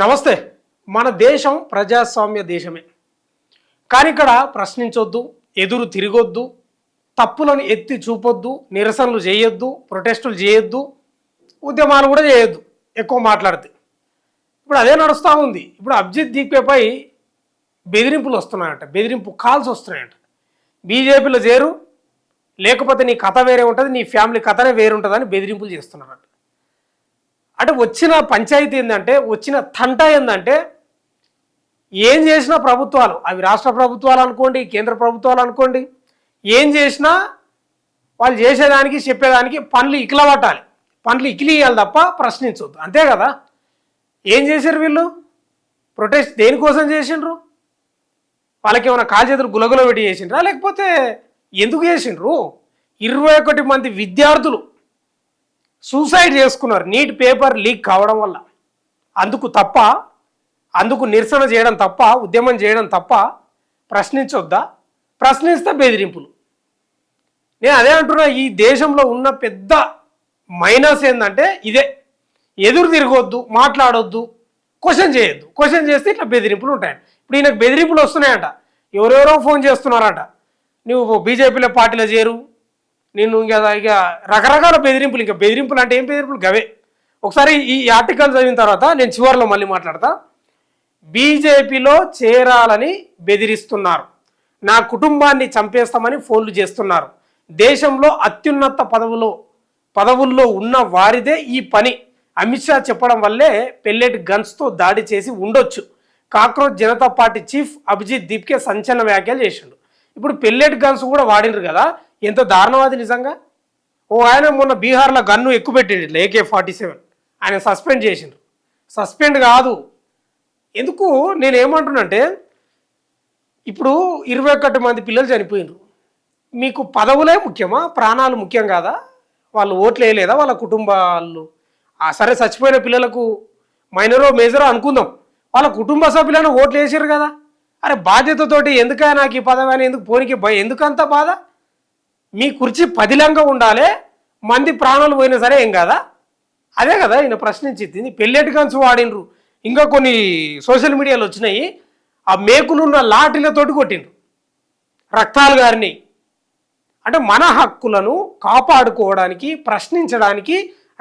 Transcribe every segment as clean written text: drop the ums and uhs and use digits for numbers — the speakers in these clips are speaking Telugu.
నమస్తే. మన దేశం ప్రజాస్వామ్య దేశమే. కానీ ఇక్కడ ప్రశ్నించొద్దు, ఎదురు తిరగొద్దు, తప్పులను ఎత్తి చూపొద్దు, నిరసనలు చేయొద్దు, ప్రొటెస్టులు చేయొద్దు, ఉద్యమాలు కూడా చేయొద్దు ఎక్కువ మాట్లాడితే. ఇప్పుడు అదే నడుస్తూ ఉంది. ఇప్పుడు అభిజిత్ దీపేపై బెదిరింపులు వస్తున్నాయంట, బెదిరింపు కాల్స్ వస్తున్నాయంట. బీజేపీలో చేరు, లేకపోతే నీ కథ వేరే ఉంటుంది, నీ ఫ్యామిలీ కథనే వేరే ఉంటుందని బెదిరింపులు చేస్తున్నారంట. అంటే వచ్చిన పంచాయతీ ఏంటంటే, వచ్చిన తంట ఏంటంటే, ఏం చేసినా ప్రభుత్వాలు, అవి రాష్ట్ర ప్రభుత్వాలు అనుకోండి, కేంద్ర ప్రభుత్వాలు అనుకోండి, ఏం చేసినా వాళ్ళు చేసేదానికి చెప్పేదానికి పనులు ఇకిల పట్టాలి, పనులు ఇకిలి ఇవ్వాలి తప్ప ప్రశ్నించవద్దు. అంతే కదా. ఏం చేశారు వీళ్ళు? ప్రొటెస్ట్ దేనికోసం చేసిండ్రు? వాళ్ళకి ఏమైనా కాలు చేతులు గులగుల పెట్టి చేసిండ్రా, లేకపోతే ఎందుకు చేసిండ్రు? 21 మంది విద్యార్థులు సూసైడ్ చేసుకున్నారు నీట్ పేపర్ లీక్ కావడం వల్ల. అందుకు నిరసన చేయడం తప్ప, ఉద్యమం చేయడం తప్ప ప్రశ్నించొద్దా? ప్రశ్నిస్తే బెదిరింపులు. నేను అదే అంటున్నా, ఈ దేశంలో ఉన్న పెద్ద మైనస్ ఏంటంటే ఇదే. ఎదురు తిరగొద్దు, మాట్లాడొద్దు, క్వశ్చన్ చేయొద్దు. క్వశ్చన్ చేస్తే ఇట్లా బెదిరింపులు ఉంటాయంట. ఇప్పుడు ఈయనకు బెదిరింపులు వస్తున్నాయంట, ఎవరెవరో ఫోన్ చేస్తున్నారట, నువ్వు బీజేపీలో పార్టీలో చేరు, నేను ఇక రకరకాల బెదిరింపులు. ఇంకా బెదిరింపులు అంటే ఏం బెదిరింపులు గవే. ఒకసారి ఈ ఆర్టికల్ చదివిన తర్వాత నేను చివరిలో మళ్ళీ మాట్లాడతా. బీజేపీలో చేరాలని బెదిరిస్తున్నారు, నా కుటుంబాన్ని చంపేస్తామని ఫోన్లు చేస్తున్నారు, దేశంలో అత్యున్నత పదవుల్లో ఉన్న వారిదే ఈ పని, అమిత్ షా చెప్పడం వల్లే పెల్లెట్ గన్స్తో దాడి చేసి ఉండొచ్చు, కాక్రోచ్ జనతా పార్టీ చీఫ్ అభిజిత్ దీప్కే సంచలన వ్యాఖ్యలు చేసిండు. ఇప్పుడు పెల్లెట్ గన్స్ కూడా వాడినరు కదా, ఎంత దారుణవాది నిజంగా. ఆయన మొన్న బీహార్లో గన్ను ఎక్కువ పెట్టిండు, ఇట్లా AK-47, ఆయన సస్పెండ్ చేసిండ్రు. సస్పెండ్ కాదు, ఎందుకు నేనేమంటున్నంటే, ఇప్పుడు 21 మంది పిల్లలు చనిపోయినారు, మీకు పదవులే ముఖ్యమా, ప్రాణాలు ముఖ్యం కాదా? వాళ్ళు ఓట్లు వేయలేదా వాళ్ళ కుటుంబాలు? సరే చచ్చిపోయిన పిల్లలకు మైనరో మేజరో అనుకుందాం, వాళ్ళ కుటుంబ సభ్యులను ఓట్లు వేసారు కదా. అరే బాధ్యతతోటి ఎందుకైనా నాకు ఈ పదవి అని ఎందుకు పోనీకి ఎందుకంత బాధ? మీ కుర్చీ పదిలంగా ఉండాలి, మంది ప్రాణాలు పోయినా సరే ఏం కాదా? అదే కదా ఈయన ప్రశ్నించింది. పెల్లెట్ గన్స్ వాడినరు, ఇంకా కొన్ని సోషల్ మీడియాలో వచ్చినాయి, ఆ మేకులున్న లాఠీలతోటి కొట్టిండ్రు, రక్తాలు గారిని. అంటే మన హక్కులను కాపాడుకోవడానికి, ప్రశ్నించడానికి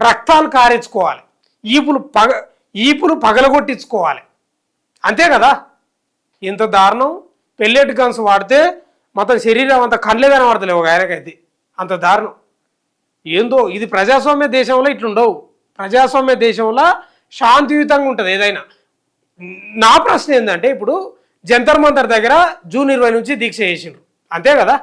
రక్తాలు కారేసుకోవాలి, ఈపులు పగలగొట్టించుకోవాలి, అంతే కదా. ఎంత దారుణం. పెల్లెట్ గన్స్ వాడితే మొత్తం శరీరం అంతా కళ్ళే కనబడతలేవు ఆయనకైతే, అంత దారుణం. ఏందో ఇది ప్రజాస్వామ్య దేశంలో ఇట్లుండవు. ప్రజాస్వామ్య దేశంలో శాంతియుతంగా ఉంటుంది ఏదైనా. నా ప్రశ్న ఏంటంటే, ఇప్పుడు జంతర్ మంతర్ దగ్గర జూన్ 20 నుంచి దీక్ష చేసిండ్రు, అంతే కదా.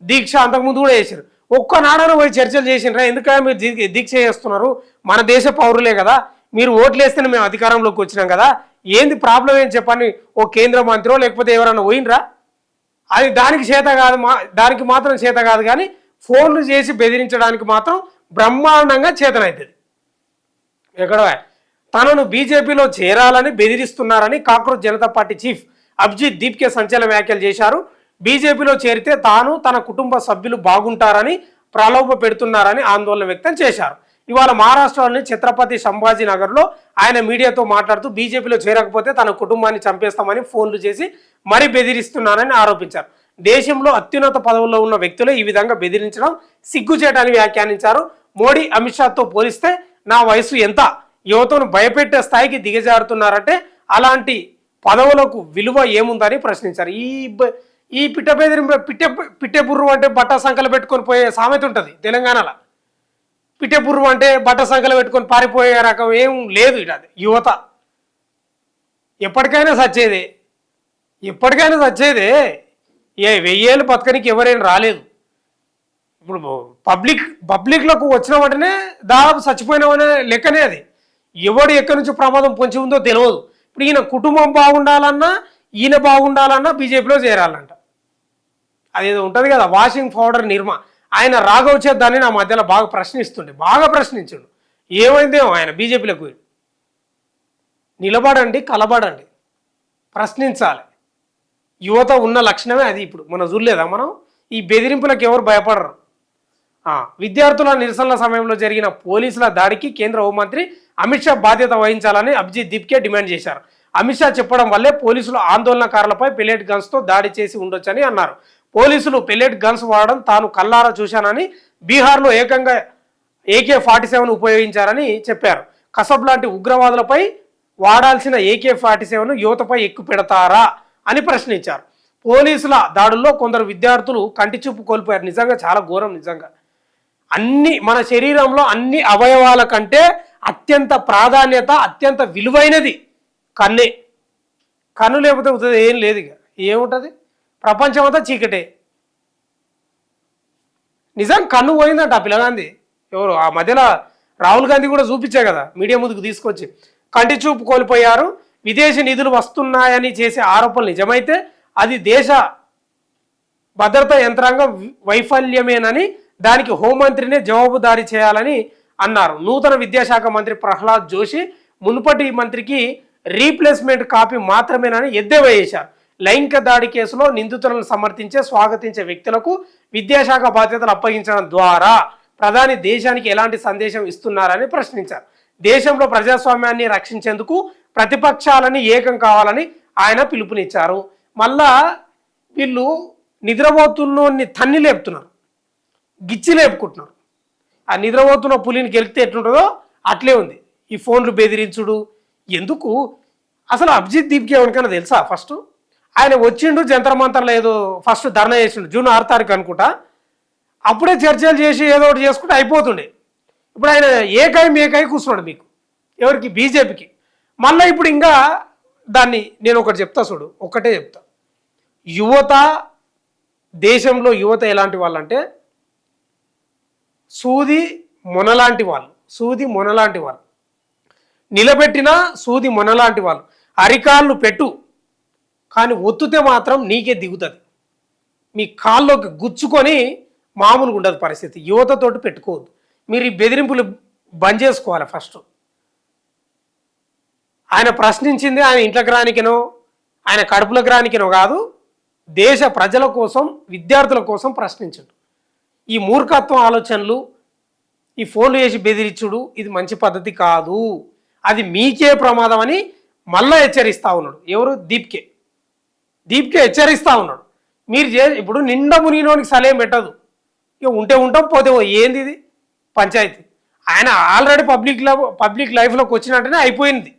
దీక్ష అంతకుముందు కూడా చేసారు. ఒక్కనాడన పోయి చర్చలు చేసిండ్రా? ఎందుకంటే మీరు దీక్ష చేస్తున్నారు, మన దేశ పౌరులే కదా, మీరు ఓట్లు వేస్తేనే మేము అధికారంలోకి వచ్చినాం కదా, ఏంది ప్రాబ్లం ఏం చెప్పని ఓ కేంద్ర మంత్రో లేకపోతే ఎవరన్నా పోయినరా? అది దానికి మాత్రం చేత కాదు, కానీ ఫోన్లు చేసి బెదిరించడానికి మాత్రం బ్రహ్మాండంగా చేతనవుతుంది. ఎక్కడ తనను బీజేపీలో చేరాలని బెదిరిస్తున్నారని cockroach Janata party chief Abhijit Deepke సంచలన వ్యాఖ్యలు చేశారు. బీజేపీలో చేరితే తాను తన కుటుంబ సభ్యులు బాగుంటారని ప్రలోభ పెడుతున్నారని ఆందోళన వ్యక్తం చేశారు. ఇవాళ మహారాష్ట్రలోని ఛత్రపతి సంభాజీ నగర్లో ఆయన మీడియాతో మాట్లాడుతూ బీజేపీలో చేరకపోతే తన కుటుంబాన్ని చంపేస్తామని ఫోన్లు చేసి మరీ బెదిరిస్తున్నారని ఆరోపించారు. దేశంలో అత్యున్నత పదవుల్లో ఉన్న వ్యక్తులు ఈ విధంగా బెదిరించడం సిగ్గుచేటని వ్యాఖ్యానించారు. మోడీ అమిత్ షాతో పోలిస్తే నా వయసు ఎంత, యువతను భయపెట్టే స్థాయికి దిగజారుతున్నారంటే అలాంటి పదవులకు విలువ ఏముందని ప్రశ్నించారు. ఈ పిట్టె బుర్రు అంటే బట్ట సంకలు పెట్టుకొని పోయే సామెత ఉంటుంది తెలంగాణలో. పిట్టె బుర్రు అంటే బట్ట సంకలు పెట్టుకొని పారిపోయే రకం ఏం లేదు. ఇట యువత ఎప్పటికైనా సచ్చేదే. ఏ 1000 ఏళ్ళు బతకనికి ఎవరైనా రాలేదు. ఇప్పుడు పబ్లిక్లకు వచ్చిన వెంటనే దాదాపు చచ్చిపోయినామనే లెక్కనే అది. ఎవడు ఎక్కడి నుంచి ప్రమాదం పొంచి ఉందో తెలియదు. ఇప్పుడు ఈయన కుటుంబం బాగుండాలన్నా, ఈయన బాగుండాలన్నా బీజేపీలో చేరాలంట. అదేదో ఉంటుంది కదా, వాషింగ్ పౌడర్ నిర్మా. ఆయన రాఘవ్ చేద్దాన్ని నా మధ్యలో బాగా ప్రశ్నించాడు. ఏమైందేమో ఆయన బీజేపీలకు. నిలబడండి, కలబడండి, ప్రశ్నించాలి. యువత ఉన్న లక్షణమే అది. ఇప్పుడు మనం చూడలేదా, మనం ఈ బెదిరింపులకు ఎవరు భయపడరు. విద్యార్థుల నిరసనల సమయంలో జరిగిన పోలీసుల దాడికి కేంద్ర హోంమంత్రి అమిత్ షా బాధ్యత వహించాలని అభిజిత్ దీప్కే డిమాండ్ చేశారు. అమిత్ షా చెప్పడం వల్లే పోలీసులు ఆందోళనకారులపై పెల్లెట్ గన్స్తో దాడి చేసి ఉండొచ్చని అన్నారు. పోలీసులు పెల్లెట్ గన్స్ వాడడం తాను కల్లారా చూశానని, బీహార్లో ఏకంగా AK-47 ఉపయోగించారని చెప్పారు. కసబ్ లాంటి ఉగ్రవాదులపై వాడాల్సిన AK-47 యువతపై ఎక్కువ పెడతారా అని ప్రశ్నించారు. పోలీసుల దాడుల్లో కొందరు విద్యార్థులు కంటి చూపు కోల్పోయారు. నిజంగా చాలా ఘోరం. నిజంగా మన శరీరంలో అన్ని అవయవాల కంటే అత్యంత ప్రాధాన్యత, అత్యంత విలువైనది కన్నే. కన్ను లేకపోతే ఏం లేదు. ఇక ఏముంటుంది? ప్రపంచం అంతా చీకటే. నిజం కన్ను పోయిందంట ఆ పిల్లగాంది. ఎవరు ఆ మధ్యలో రాహుల్ గాంధీ కూడా చూపించే కదా మీడియా ముందుకు తీసుకొచ్చి. కంటి చూపు కోల్పోయారు, విదేశీ నిధులు వస్తున్నాయని చేసే ఆరోపణలు నిజమైతే అది దేశ భద్రతా యంత్రాంగం వైఫల్యమేనని, దానికి హోంమంత్రినే జవాబుదారీ చేయాలని అన్నారు. నూతన విద్యాశాఖ మంత్రి ప్రహ్లాద్ జోషి మునుపటి మంత్రికి రీప్లేస్మెంట్ కాపీ మాత్రమేనని ఎద్దేవా చేశారు. లైంగిక దాడి కేసులో నిందితులను స్వాగతించే వ్యక్తులకు విద్యాశాఖ బాధ్యతలు అప్పగించడం ద్వారా ప్రధాని దేశానికి ఎలాంటి సందేశం ఇస్తున్నారని ప్రశ్నించారు. దేశంలో ప్రజాస్వామ్యాన్ని రక్షించేందుకు ప్రతిపక్షాలని ఏకం కావాలని ఆయన పిలుపునిచ్చారు. మళ్ళా వీళ్ళు నిద్రపోతున్నోన్ని తన్ని లేపుతున్నారు, గిచ్చి లేపుకుంటున్నారు. ఆ నిద్రపోతున్న పులిని గెలిస్తే ఎట్లుంటుందో అట్లే ఉంది ఈ ఫోన్లు బెదిరించుడు. ఎందుకు అసలు అభిజిత్ దీప్కి ఎవరికైనా తెలుసా? ఫస్ట్ ఆయన వచ్చిండు జంతర్ మంతర్లో ఏదో ఫస్ట్ ధర్నా చేసిండు జూన్ 6 తారీఖు అనుకుంటా. అప్పుడే చర్చలు చేసి ఏదో ఒకటి చేసుకుంటే అయిపోతుండే. ఇప్పుడు ఆయన ఏకై కూర్చున్నాడు మీకు ఎవరికి? బీజేపీకి. మళ్ళీ ఇప్పుడు ఇంకా దాన్ని నేను ఒకటి చెప్తా చూడు, ఒక్కటే చెప్తా. యువత, దేశంలో యువత ఎలాంటి వాళ్ళు అంటే సూది మొనలాంటి వాళ్ళు, నిలబెట్టిన సూది మొనలాంటి వాళ్ళు. అరికాళ్ళు పెట్టు, కానీ ఒత్తుతే మాత్రం నీకే దిగుతుంది. మీ కాల్లోకి గుచ్చుకొని మామూలుగా ఉండదు పరిస్థితి. యువతతోటి పెట్టుకోవద్దు. మీరు ఈ బెదిరింపులు బంద్ చేసుకోవాలి. ఫస్ట్ ఆయన ప్రశ్నించింది ఆయన ఇంట్లోకి రానికినో ఆయన కడుపులకు రానికినో కాదు, దేశ ప్రజల కోసం, విద్యార్థుల కోసం ప్రశ్నించడు. ఈ మూర్ఖత్వం ఆలోచనలు, ఈ ఫోన్లు చేసి బెదిరించుడు ఇది మంచి పద్ధతి కాదు. అది మీకే ప్రమాదం అని మళ్ళా హెచ్చరిస్తూ ఉన్నాడు. ఎవరు? దీప్కే హెచ్చరిస్తూ ఉన్నాడు. మీరు ఇప్పుడు నిండా మునిగినోనికి సలహం పెట్టదు. ఇక ఉంటే ఉంటాం, పోతే ఏంది ఇది పంచాయతీ. ఆయన ఆల్రెడీ పబ్లిక్ లైఫ్లోకి వచ్చినట్టునే అయిపోయింది.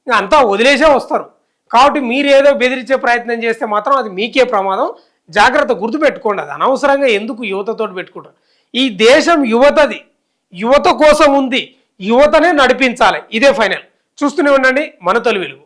ఇంకా అంతా వదిలేసే వస్తారు. కాబట్టి మీరు ఏదో బెదిరించే ప్రయత్నం చేస్తే మాత్రం అది మీకే ప్రమాదం. జాగ్రత్త, గుర్తుపెట్టుకోండి. అది అనవసరంగా ఎందుకు యువతతో పెట్టుకుంటారు? ఈ దేశం యువతది, యువత కోసం ఉంది. యువతనే నడిపించాలి. ఇదే ఫైనల్. చూస్తూనే ఉండండి మన తొలి వెలుగు.